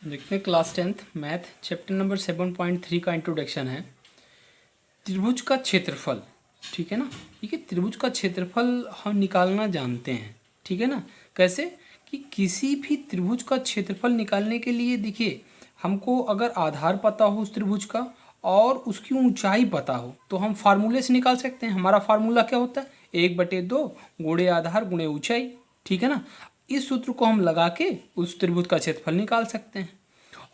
देखते हैं class 10th math chapter number 7.3 का इंट्रोडक्शन है। त्रिभुज का क्षेत्रफल, ठीक है ना। ठीक है, त्रिभुज का क्षेत्रफल हम निकालना जानते हैं, ठीक है ना। कैसे कि किसी भी त्रिभुज का क्षेत्रफल निकालने के लिए देखिए, हमको अगर आधार पता हो उस त्रिभुज का और उसकी ऊंचाई पता हो तो हम फार्मूले से निकाल सकते हैं। हमारा फार्मूला क्या होता है? 1/2 गुणे आधार गुणे ऊंचाई, ठीक है ना। इस सूत्र को हम लगा के उस त्रिभुज का क्षेत्रफल निकाल सकते हैं।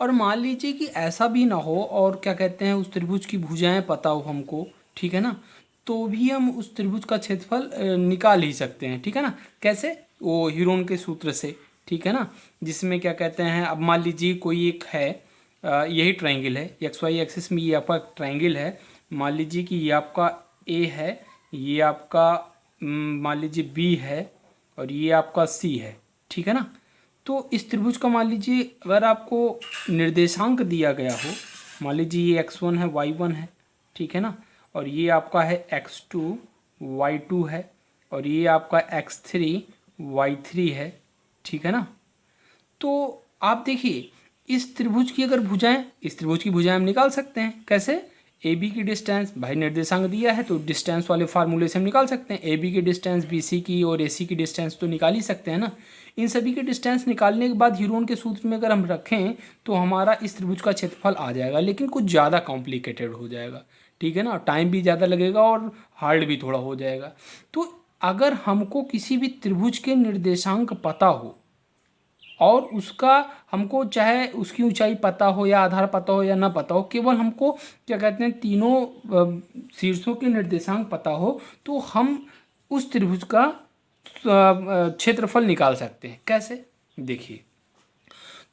और मान लीजिए कि ऐसा भी ना हो और क्या कहते हैं, उस त्रिभुज की भुजाएं पता हो हमको, ठीक है ना, तो भी हम उस त्रिभुज का क्षेत्रफल निकाल ही सकते हैं, ठीक है ना। कैसे? वो हीरोन के सूत्र से, ठीक है ना। जिसमें क्या कहते हैं, अब मान लीजिए कोई एक है, यही ट्रायंगल है, एक्स वाई एक्सिस में ये आपका ट्रायंगल है। मान लीजिए कि ये आपका ए है, ये आपका मान लीजिए बी है और ये आपका सी है, ठीक है ना। तो इस त्रिभुज का मान लीजिए अगर आपको निर्देशांक दिया गया हो, मान लीजिए ये x1 है, y1 है, ठीक है ना, और ये आपका है x2 y2 है और ये आपका x3 y3 है, ठीक है ना। तो आप देखिए, इस त्रिभुज की अगर भुजाएं, इस त्रिभुज की भुजाएं हम निकाल सकते हैं। कैसे? ए बी की डिस्टेंस, भाई निर्देशांक दिया है तो डिस्टेंस वाले फार्मूले से हम निकाल सकते हैं। ए बी की डिस्टेंस, बी सी की और ए सी की डिस्टेंस तो निकाल ही सकते हैं ना। इन सभी के डिस्टेंस निकालने के बाद हीरोन के सूत्र में अगर हम रखें तो हमारा इस त्रिभुज का क्षेत्रफल आ जाएगा, लेकिन कुछ ज़्यादा कॉम्प्लिकेटेड हो जाएगा, ठीक है ना। टाइम भी ज़्यादा लगेगा और हार्ड भी थोड़ा हो जाएगा। तो अगर हमको किसी भी त्रिभुज के निर्देशांक पता हो और उसका हमको चाहे उसकी ऊंचाई पता हो या आधार पता हो या ना पता हो, केवल हमको क्या कहते हैं तीनों शीर्षों के निर्देशांक पता हो तो हम उस त्रिभुज का क्षेत्रफल निकाल सकते हैं। कैसे? देखिए,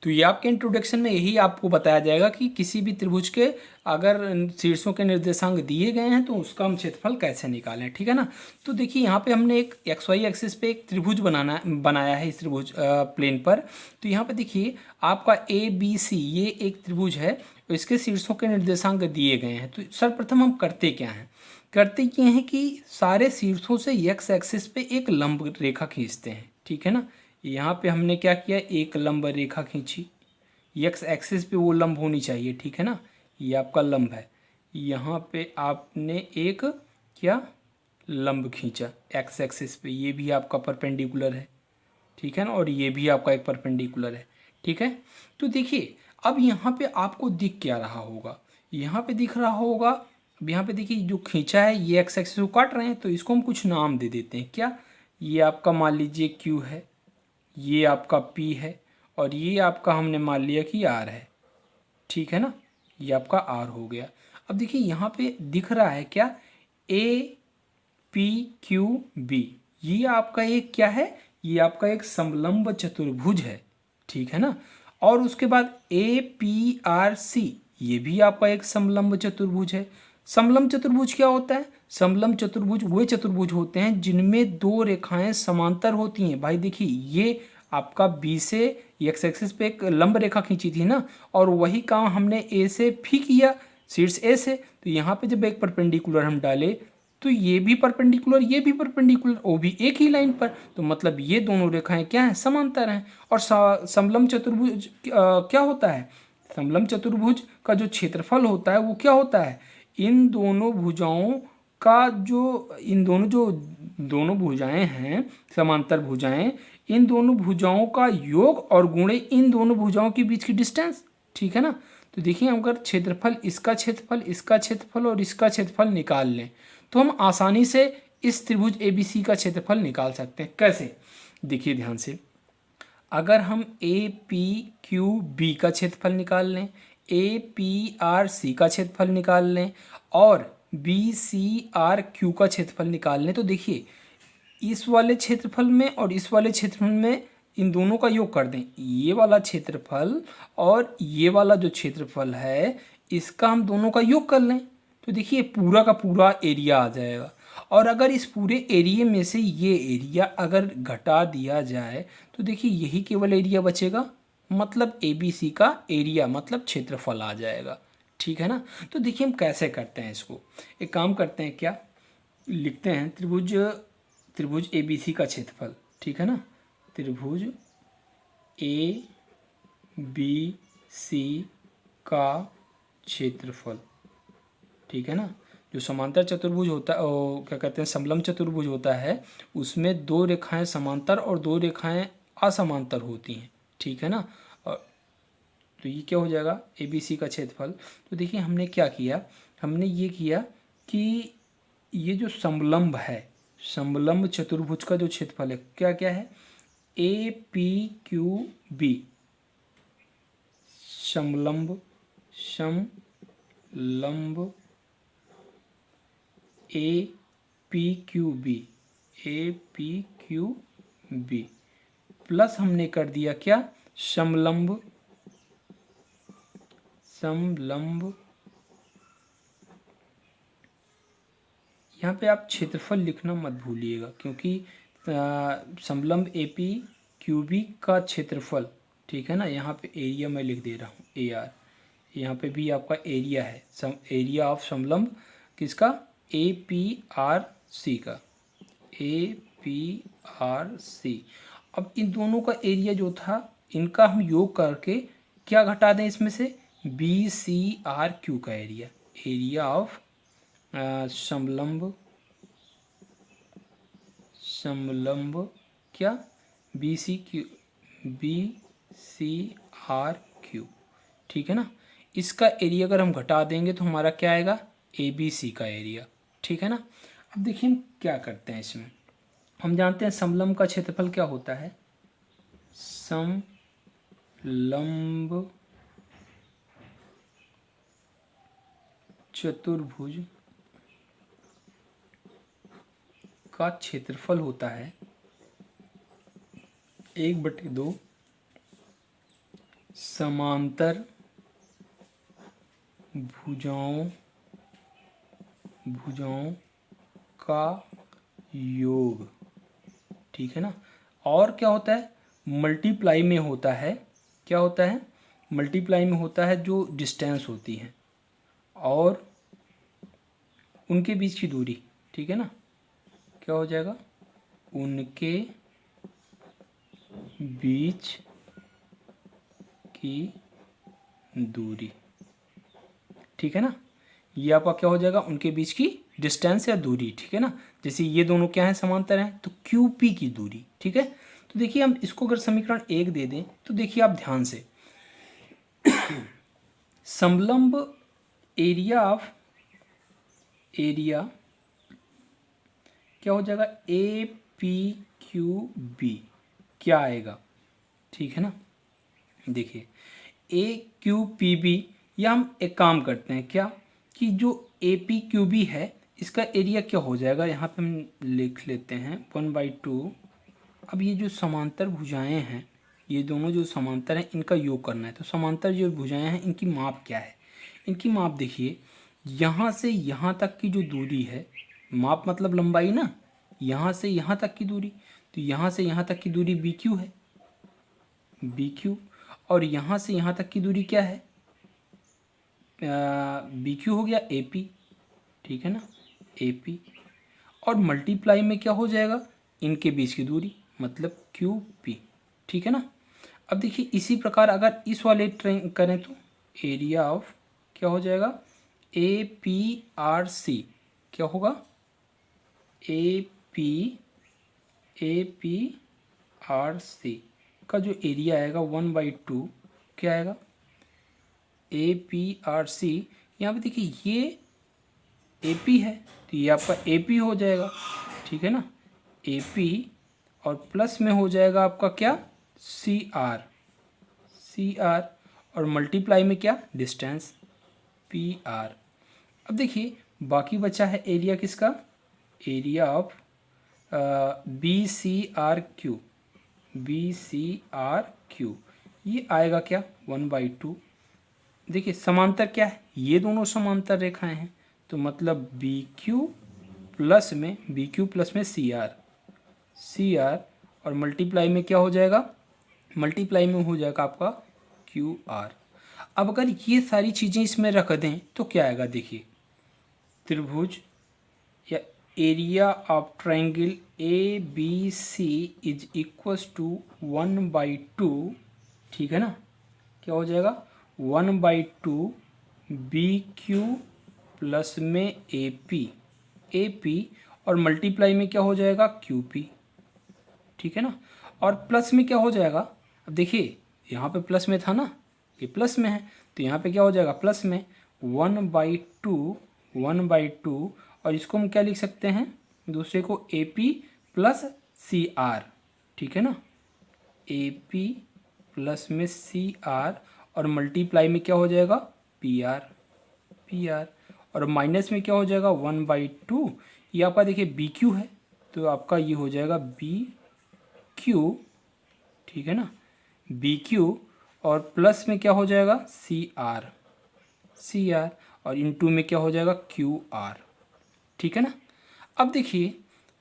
तो ये आपके इंट्रोडक्शन में यही आपको बताया जाएगा कि किसी भी त्रिभुज के अगर शीर्षों के निर्देशांक दिए गए हैं तो उसका हम क्षेत्रफल कैसे निकालें, ठीक है ना। तो देखिए, यहाँ पे हमने एक एक्स वाई एक्सिस पे एक त्रिभुज बनाया है इस त्रिभुज प्लेन पर। तो यहाँ पे देखिए, आपका ए बी सी ये एक त्रिभुज है, तो इसके शीर्षों के निर्देशांक दिए गए हैं। तो सर्वप्रथम हम करते क्या हैं, करते ये हैं कि सारे शीर्षों से एक्स एक्सिस पे एक लंब रेखा खींचते हैं, ठीक है ना। यहाँ पे हमने क्या किया, एक लंब रेखा खींची, एक्स एक्सिस पे वो लंब होनी चाहिए, ठीक है ना। ये आपका लंब है, यहाँ पे आपने एक क्या लंब खींचा एक्स एक्सिस पे, ये भी आपका परपेंडिकुलर है, ठीक है ना, और ये भी आपका एक परपेंडिकुलर है, ठीक है। तो देखिए, अब यहाँ पे आपको दिख क्या रहा होगा, यहाँ पे दिख रहा होगा, अब यहाँ पे देखिए जो खींचा है ये एक्स एक्सिस को काट रहे हैं, तो इसको हम कुछ नाम दे देते हैं। क्या? ये आपका मान लीजिए क्यू है, ये आपका P है और ये आपका हमने मान लिया कि R है, ठीक है ना। ये आपका R हो गया। अब देखिए यहाँ पे दिख रहा है क्या, APQB, ये आपका एक क्या है, ये आपका एक समलंब चतुर्भुज है, ठीक है ना। और उसके बाद APRC, ये भी आपका एक समलंब चतुर्भुज है। समलंब चतुर्भुज क्या होता है? समलंब चतुर्भुज वे चतुर्भुज होते हैं जिनमें दो रेखाएं समांतर होती हैं। भाई देखिए, ये आपका बी से एक्स एक्सिस पे एक लंब रेखा खींची थी ना, और वही काम हमने ए से भी किया, शीर्ष ए से। तो यहाँ पे जब एक परपेंडिकुलर हम डाले तो ये भी परपेंडिकुलर, ये भी परपेंडिकुलर, वो भी एक ही लाइन पर, तो मतलब ये दोनों रेखाएं क्या हैं, समांतर हैं। और समलंब चतुर्भुज क्या होता है? समलंब चतुर्भुज का जो क्षेत्रफल होता है वो क्या होता है, इन दोनों भुजाओं का जो दोनों भुजाएं हैं, समांतर भुजाएं, इन दोनों भुजाओं का योग और गुणे इन दोनों भुजाओं के बीच की डिस्टेंस, ठीक है ना। तो देखिए, अगर क्षेत्रफल, इसका क्षेत्रफल, इसका क्षेत्रफल और इसका क्षेत्रफल निकाल लें तो हम आसानी से इस त्रिभुज ABC का क्षेत्रफल निकाल सकते हैं। कैसे? देखिए ध्यान से, अगर हम APQB का क्षेत्रफल निकाल लें, APRC का क्षेत्रफल निकाल लें और BCRQ का क्षेत्रफल निकाल लें, तो देखिए इस वाले क्षेत्रफल में और इस वाले क्षेत्रफल में इन दोनों का योग कर दें, ये वाला क्षेत्रफल और ये वाला जो क्षेत्रफल है इसका हम दोनों का योग कर लें, तो देखिए पूरा का पूरा एरिया आ जाएगा। और अगर इस पूरे एरिया में से ये एरिया अगर घटा दिया जाए तो देखिए यही केवल एरिया बचेगा, मतलब ABC का एरिया मतलब क्षेत्रफल आ जाएगा, ठीक है ना। तो देखिए हम कैसे करते हैं इसको, एक काम करते हैं, क्या लिखते हैं, त्रिभुज ABC का क्षेत्रफल, ठीक है ना। त्रिभुज ABC सी का क्षेत्रफल, ठीक है ना। जो समांतर चतुर्भुज होता है, क्या कहते हैं, समलंब चतुर्भुज होता है, उसमें दो रेखाएं समांतर और दो रेखाएं असमांतर होती हैं, ठीक है ना। और तो ये क्या हो जाएगा, ए बी सी का क्षेत्रफल। तो देखिए हमने क्या किया, हमने ये किया कि ये जो समलंब है, समलंब चतुर्भुज का जो क्षेत्रफल है क्या क्या है, ए पी क्यू बी, समलंब समलंब A P Q B, A P Q B, plus हमने कर दिया क्या, समलंब समलंब, यहाँ पे आप क्षेत्रफल लिखना मत भूलिएगा, क्योंकि समलंब ए पी क्यू बी का क्षेत्रफल, ठीक है ना। यहाँ पे एरिया मैं लिख दे रहा हूँ ए आर, यहाँ पे भी आपका एरिया है, एरिया ऑफ समलंब किसका, ए पी आर सी का, ए पी आर सी। अब इन दोनों का एरिया जो था, इनका हम योग करके क्या घटा दें इसमें से, बी सी आर क्यू का एरिया, एरिया ऑफ समलंब समलंब क्या, B C Q, B C R Q, ठीक है ना। इसका एरिया अगर हम घटा देंगे तो हमारा क्या आएगा, ए बी सी का एरिया, ठीक है ना। अब देखिए हम क्या करते हैं इसमें, हम जानते हैं समलंब का क्षेत्रफल क्या होता है, समलंब चतुर्भुज का क्षेत्रफल होता है 1/2 समांतर भुजाओं का योग, ठीक है ना। और क्या होता है, मल्टीप्लाई में होता है, क्या होता है, मल्टीप्लाई में होता है जो डिस्टेंस होती है और उनके बीच की दूरी, ठीक है ना। क्या हो जाएगा, उनके बीच की दूरी, ठीक है ना। ये आपका क्या हो जाएगा, उनके बीच की डिस्टेंस या दूरी, ठीक है ना। जैसे ये दोनों क्या है, समांतर हैं, तो क्यू पी की दूरी, ठीक है। तो देखिए हम इसको अगर समीकरण 1 दे दें तो देखिए आप ध्यान से, समलंब एरिया ऑफ, एरिया क्या हो जाएगा, ए पी क्यू बी क्या आएगा, ठीक है ना। देखिए ए क्यू पी बी, या हम एक काम करते हैं क्या, कि जो ए पी क्यू बी है इसका एरिया क्या हो जाएगा, यहाँ पे हम लिख लेते हैं 1/2। अब ये जो समांतर भुजाएं हैं, ये दोनों जो समांतर हैं इनका योग करना है, तो समांतर जो भुजाएं हैं इनकी माप क्या है, इनकी माप देखिए, यहाँ से यहाँ तक की जो दूरी है, माप मतलब लंबाई ना, यहाँ से यहाँ तक की दूरी, तो यहाँ से यहाँ तक की दूरी बी क्यू है, बी क्यू, और यहाँ से यहाँ तक की दूरी क्या है, बी क्यू हो गया ए पी, ठीक है ना, ए पी, और मल्टीप्लाई में क्या हो जाएगा, इनके बीच की दूरी मतलब क्यू पी, ठीक है ना। अब देखिए इसी प्रकार अगर इस वाले ट्रेन करें तो एरिया ऑफ क्या हो जाएगा, ए पी आर सी क्या होगा, ए पी आर सी का जो एरिया आएगा 1/2 क्या आएगा, ए पी आर सी। यहाँ पे देखिए ये ए पी है तो ये आपका ए पी हो जाएगा, ठीक है ना, ए पी, और प्लस में हो जाएगा आपका क्या, सी आर, और मल्टीप्लाई में क्या, डिस्टेंस पी आर। अब देखिए बाकी बचा है एरिया किसका, area of B C R Q, ये आएगा क्या 1/2। देखिए समांतर क्या है, ये दोनों समांतर रेखाएं हैं, तो मतलब बी क्यू प्लस में सी आर, और मल्टीप्लाई में क्या हो जाएगा, मल्टीप्लाई में हो जाएगा आपका क्यू आर। अब अगर ये सारी चीज़ें इसमें रख दें तो क्या आएगा, देखिए त्रिभुज या area of triangle A B C is equals to 1/2, ठीक है ना, क्या हो जाएगा 1/2 BQ प्लस में AP और मल्टीप्लाई में क्या हो जाएगा QP, ठीक है ना। और प्लस में क्या हो जाएगा, अब देखिए यहाँ पे प्लस में था ना, ये प्लस में है, तो यहाँ पे क्या हो जाएगा प्लस में 1/2 और इसको हम क्या लिख सकते हैं दूसरे को AP प्लस CR, ठीक है ना, AP प्लस में CR और मल्टीप्लाई में क्या हो जाएगा PR और माइनस में क्या हो जाएगा 1/2, ये आपका देखिए BQ है तो आपका ये हो जाएगा BQ, ठीक है ना, BQ और प्लस में क्या हो जाएगा CR और इनटू में क्या हो जाएगा QR, ठीक है ना। अब देखिए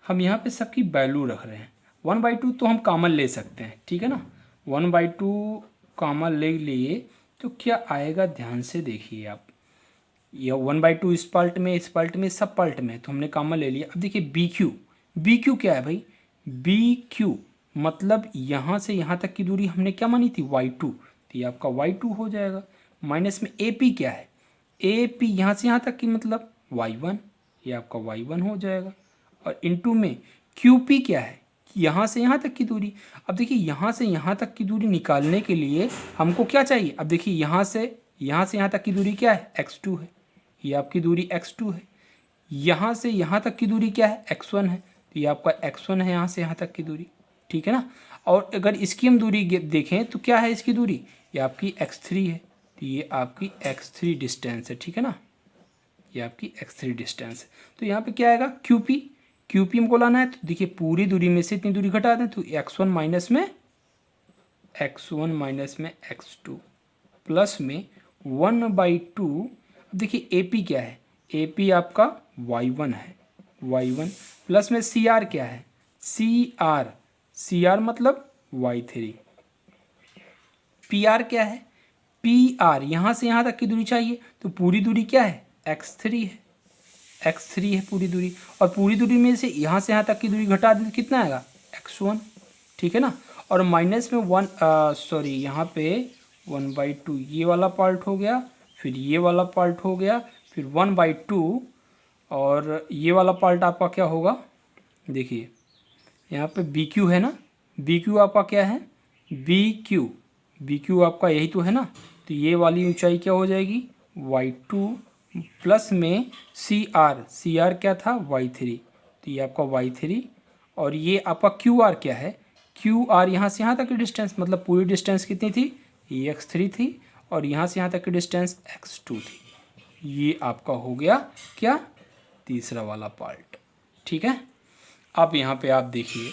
हम यहाँ पे सबकी वैल्यू रख रहे हैं, 1/2 तो हम कॉमन ले सकते हैं, ठीक है ना, 1/2 कॉमन ले लिए तो क्या आएगा, ध्यान से देखिए आप, यह 1/2 इस पार्ट में सब पार्ट में, तो हमने कॉमन ले लिया। अब देखिए BQ क्या है भाई, BQ मतलब यहाँ से यहाँ तक की दूरी हमने क्या मानी थी y2, तो ये आपका y2 हो जाएगा। माइनस में AP क्या है, AP यहाँ से यहाँ तक की मतलब y1, ये आपका y1 हो जाएगा। और इनटू में QP क्या है, यहाँ से यहाँ तक की दूरी। अब देखिए यहाँ से यहाँ तक की दूरी निकालने के लिए हमको क्या चाहिए, अब देखिए यहाँ से यहाँ तक की दूरी क्या है x2 है, ये आपकी दूरी x2 है। यहाँ से यहाँ तक की दूरी क्या है x1 है, तो ये आपका x1 है यहाँ से यहाँ तक की दूरी, ठीक है ना। और अगर इसकी हम दूरी देखें तो क्या है इसकी दूरी, ये आपकी x3 है, तो ये आपकी x3 डिस्टेंस है, ठीक है ना, ये आपकी x3 डिस्टेंस है। तो यहाँ पे क्या आएगा QP हमको लाना है, तो देखिए पूरी दूरी में से इतनी दूरी घटा दें तो x1 माइनस में x2 प्लस में 1/2। देखिए AP क्या है, AP आपका y1 है, y1 प्लस में CR क्या है, CR मतलब y3। PR क्या है, PR यहाँ से यहाँ तक की दूरी चाहिए, तो पूरी दूरी क्या है x3 है पूरी दूरी, और पूरी दूरी में से यहाँ तक की दूरी घटा दें तो कितना आएगा x1, ठीक है ना। और माइनस में यहाँ पे 1/2 ये वाला पार्ट हो गया, फिर ये वाला पार्ट हो गया, फिर 1/2 और ये वाला पार्ट आपका क्या होगा, देखिए यहाँ पे BQ है ना, BQ आपका क्या है BQ आपका यही तो है ना, तो ये वाली ऊंचाई क्या हो जाएगी y2 प्लस में CR क्या था y3, तो ये आपका y3 और ये आपका QR क्या है, QR यहाँ से यहाँ तक की डिस्टेंस, मतलब पूरी डिस्टेंस कितनी थी, ये x3 थी और यहाँ से यहाँ तक की डिस्टेंस x2 थी। ये आपका हो गया क्या तीसरा वाला पार्ट, ठीक है। अब यहाँ पे आप देखिए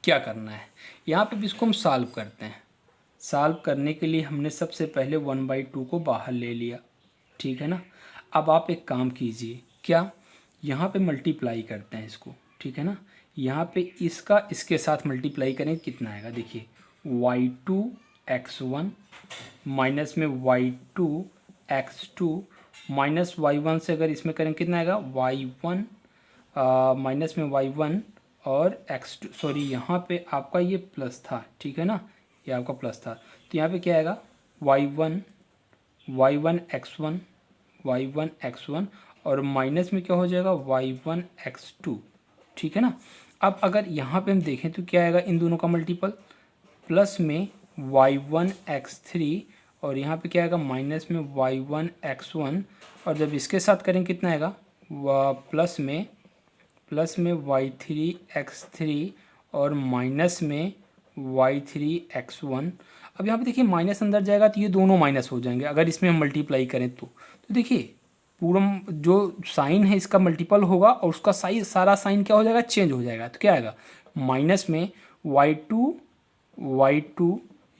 क्या करना है, यहाँ पे भी इसको हम सॉल्व करते हैं। सॉल्व करने के लिए हमने सबसे पहले 1/2 को बाहर ले लिया, ठीक है ना। अब आप एक काम कीजिए, क्या यहाँ पे मल्टीप्लाई करते हैं इसको, ठीक है ना, यहाँ पे इसका इसके साथ मल्टीप्लाई करें कितना आएगा, देखिए y2 x1 माइनस में y2 x2 माइनस y1 से अगर इसमें करें कितना आएगा y1 माइनस में y1 और x2, सॉरी यहाँ पे आपका ये प्लस था, ठीक है ना, ये आपका प्लस था, तो यहाँ पे क्या आएगा y1 x1 और माइनस में क्या हो जाएगा y1 x2, ठीक है ना। अब अगर यहाँ पे हम देखें तो क्या आएगा इन दोनों का मल्टीपल, प्लस में y1 x3 और यहाँ पे क्या आएगा माइनस में y1 x1 और जब इसके साथ करें कितना आएगा प्लस में y3 x3 और माइनस में y3 x1। अब यहाँ पे देखिए माइनस अंदर जाएगा तो ये दोनों माइनस हो जाएंगे अगर इसमें हम मल्टीप्लाई करें तो देखिए पूरा जो साइन है इसका मल्टीपल होगा और उसका सारा साइन क्या हो जाएगा चेंज हो जाएगा, तो क्या आएगा माइनस में y2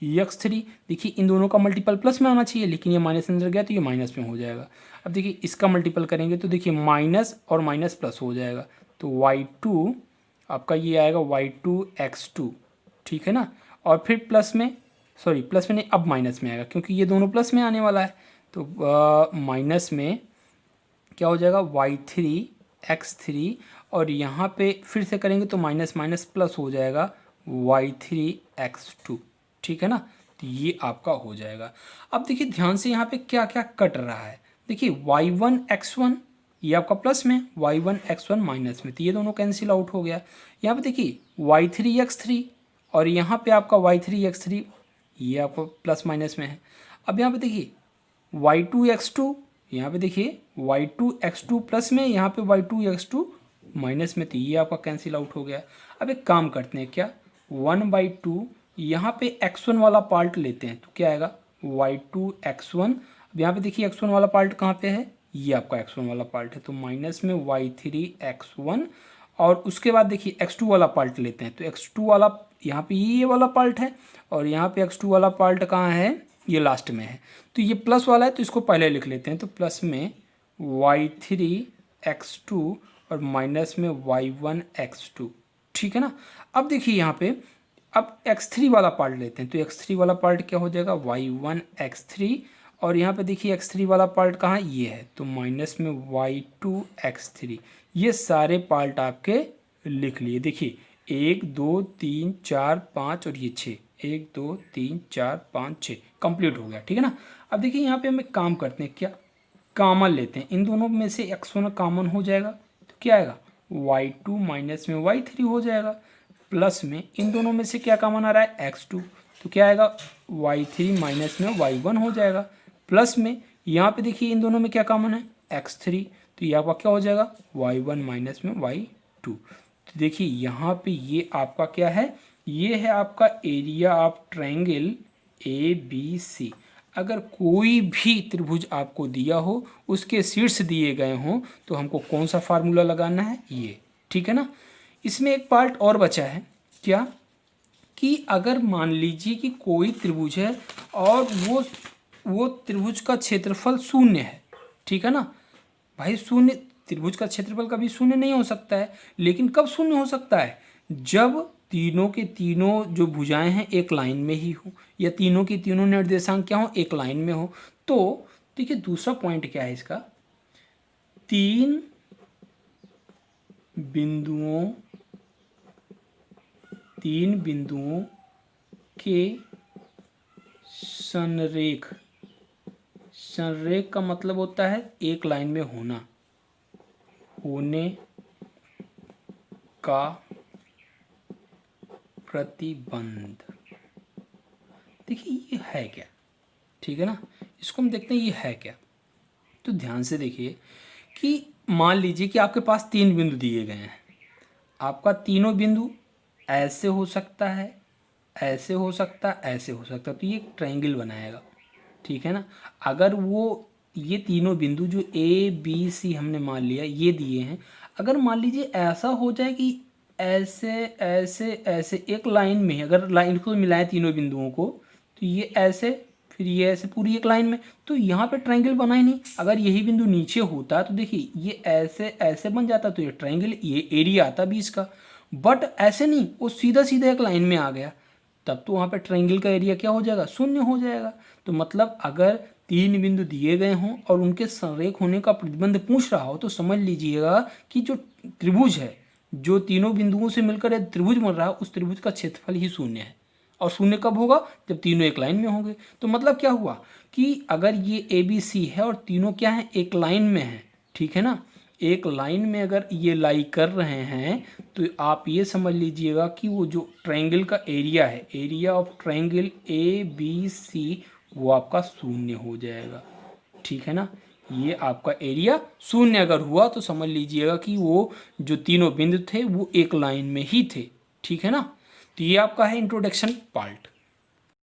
x3। देखिए इन दोनों का मल्टीपल प्लस में आना चाहिए लेकिन ये माइनस अंदर गया तो ये माइनस में हो जाएगा। अब देखिए इसका मल्टीपल करेंगे तो देखिए माइनस और माइनस प्लस हो जाएगा, तो y2 आपका ये आएगा y2 x2, ठीक है ना। और फिर प्लस में नहीं अब माइनस में आएगा क्योंकि ये दोनों प्लस में आने वाला है, तो माइनस में क्या हो जाएगा y3 x3 और यहाँ पे फिर से करेंगे तो माइनस माइनस प्लस हो जाएगा y3 x2, ठीक है ना। तो ये आपका हो जाएगा। अब देखिए ध्यान से यहाँ पे क्या क्या कट रहा है। देखिए y1 ये आपका प्लस में, y1 माइनस में, तो ये दोनों कैंसिल आउट हो गया। यहाँ पे देखिए y3 और यहाँ पे आपका y3 ये आपको प्लस माइनस में है। अब यहाँ पे देखिए y2 यहाँ पे देखिए y2 प्लस में, यहाँ पे y2 माइनस में, तो ये आपका कैंसिल आउट हो गया। अब एक काम करते हैं, क्या 1/2 यहाँ पे x1 वाला पार्ट लेते हैं, तो क्या आएगा y2 अब यहाँ पे देखिए x1 वाला पार्ट कहाँ पे है, ये आपका x1 वाला पार्ट है, तो माइनस में y3 और उसके बाद देखिए x2 वाला पार्ट लेते हैं, तो x2 वाला यहाँ पे ये वाला पार्ट है और यहाँ पे x2 वाला पार्ट कहाँ है, ये लास्ट में है, तो ये प्लस वाला है तो इसको पहले लिख लेते हैं, तो प्लस में y3 और माइनस में y1 ठीक है ना। अब देखिए यहाँ पे अब x3 वाला पार्ट लेते हैं, तो x3 वाला पार्ट क्या हो जाएगा y1 और यहाँ पे देखिए x3 वाला पार्ट कहाँ ये है, तो माइनस में y2 ये सारे पार्ट आपके लिख लिए। देखिए 1 2 3 4 5 और ये 6, 1 2 3 4 5 6 कंप्लीट हो गया, ठीक है ना। अब देखिए यहाँ पे हम एक काम करते हैं, क्या कॉमन लेते हैं, इन दोनों में से x1 कॉमन हो जाएगा, तो क्या आएगा y2 माइनस में y3 हो जाएगा, प्लस में इन दोनों में से क्या कॉमन आ रहा है x2, तो क्या आएगा y3 माइनस में y1 हो जाएगा, प्लस में यहाँ पे देखिए इन दोनों में क्या कॉमन है x3, तो ये आपका क्या हो जाएगा y1 माइनस में y2। तो देखिए यहाँ पे ये आपका क्या है, ये है आपका एरिया ऑफ ट्रायंगल ABC। अगर कोई भी त्रिभुज आपको दिया हो, उसके शीर्ष दिए गए हों, तो हमको कौन सा फार्मूला लगाना है, ये, ठीक है ना। इसमें एक पार्ट और बचा है, क्या कि अगर मान लीजिए कि कोई त्रिभुज है और वो त्रिभुज का क्षेत्रफल शून्य है, ठीक है ना। भाई शून्य, त्रिभुज का क्षेत्रफल कभी शून्य नहीं हो सकता है, लेकिन कब शून्य हो सकता है, जब तीनों के तीनों जो भुजाएं हैं एक लाइन में ही हो, या तीनों के तीनों निर्देशांक क्या हो, एक लाइन में हो। तो देखिए दूसरा पॉइंट क्या है इसका, तीन बिंदुओं के संरेख का मतलब होता है एक लाइन में होने का प्रतिबंध। देखिए ये है क्या, ठीक है ना, इसको हम देखते हैं ये है क्या। तो ध्यान से देखिए कि मान लीजिए कि आपके पास 3 बिंदु दिए गए हैं, आपका तीनों बिंदु ऐसे हो सकता है, ऐसे हो सकता है, ऐसे हो सकता है, तो ये एक ट्रायंगल बनाएगा, ठीक है ना। अगर वो ये तीनों बिंदु जो ABC हमने मान लिया ये दिए हैं, अगर मान लीजिए ऐसा हो जाए कि ऐसे ऐसे ऐसे एक लाइन में, अगर लाइन को मिलाएं तीनों बिंदुओं को, तो ये ऐसे फिर ये ऐसे पूरी एक लाइन में, तो यहाँ पे ट्रायंगल बना ही नहीं। अगर यही बिंदु नीचे होता तो देखिए ये ऐसे ऐसे बन जाता, तो ये ट्रायंगल, ये एरिया आता बीच का, बट ऐसे नहीं, वो सीधा सीधा एक लाइन में आ गया, तब तो वहाँ पे ट्रायंगल का एरिया क्या हो जाएगा, शून्य हो जाएगा। तो मतलब अगर 3 बिंदु दिए गए हों और उनके संरेख होने का प्रतिबंध पूछ रहा हो, तो समझ लीजिएगा कि जो त्रिभुज है, जो तीनों बिंदुओं से मिलकर एक त्रिभुज बन रहा है, उस त्रिभुज का क्षेत्रफल ही शून्य है। और शून्य कब होगा, जब तीनों एक लाइन में होंगे। तो मतलब क्या हुआ कि अगर ये ABC है और तीनों क्या है, एक लाइन में है, ठीक है ना, एक लाइन में अगर ये लाई कर रहे हैं, तो आप ये समझ लीजिएगा कि वो जो ट्रायंगल का एरिया है, एरिया ऑफ ट्रायंगल ABC, वो आपका शून्य हो जाएगा, ठीक है ना। ये आपका एरिया शून्य अगर हुआ तो समझ लीजिएगा कि वो जो तीनों बिंदु थे वो एक लाइन में ही थे, ठीक है ना। तो ये आपका है इंट्रोडक्शन पार्ट।